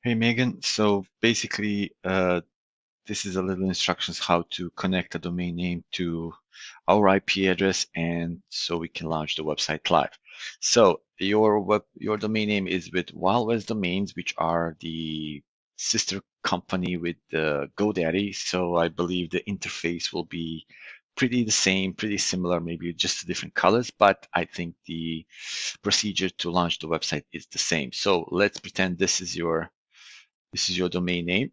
Hey Megan, so basically this is a little instructions how to connect a domain name to our IP address and so we can launch the website live. So your domain name is with Wild West Domains, which are the sister company with GoDaddy. So I believe the interface will be pretty the same, pretty similar, maybe just different colors, but I think the procedure to launch the website is the same. So let's pretend this is your domain name,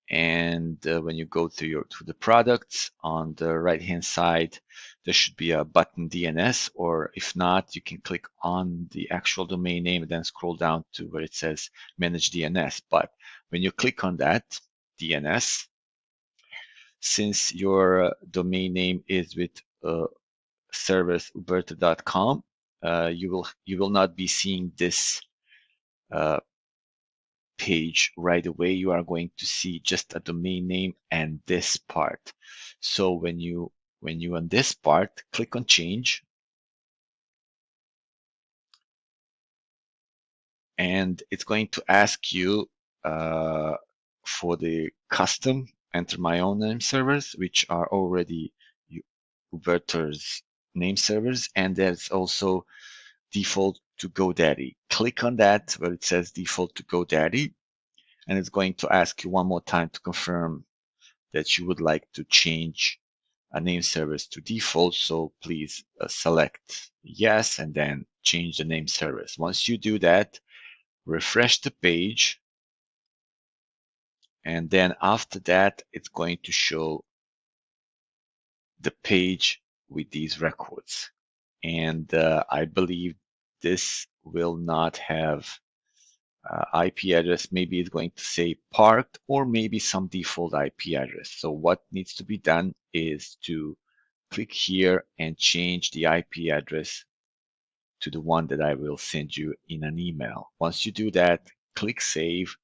and when you go to the products on the right hand side, there should be a button DNS, or if not, you can click on the actual domain name and then scroll down to where it says manage DNS. But when you click on that DNS, since your domain name is with servers uberto.com, you will not be seeing this uh, page right away. You are going to see just a domain name and this part. So when you on this part, click on change, and it's going to ask you for the custom enter my own name servers, which are already Uberto's name servers, and there's also default to GoDaddy. Click on that where it says default to GoDaddy, and it's going to ask you one more time to confirm that you would like to change a name service to default. So please select yes and then change the name service. Once you do that, refresh the page. And then after that, it's going to show the page with these records. And I believe this will not have IP address. Maybe it's going to say parked or maybe some default IP address. So what needs to be done is to click here and change the IP address to the one that I will send you in an email. Once you do that, click save,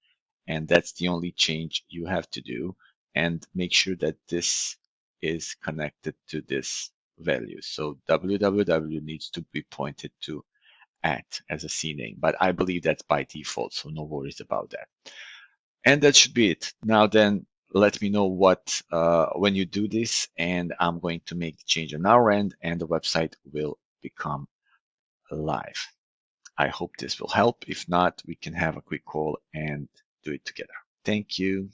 and that's the only change you have to do. And make sure that this is connected to this value. So www needs to be pointed to at as a CNAME, but I believe that's by default, so no worries about that. And that should be it. Now then, let me know what when you do this, and I'm going to make the change on our end, and the website will become live. I hope this will help. If not, we can have a quick call and do it together. Thank you.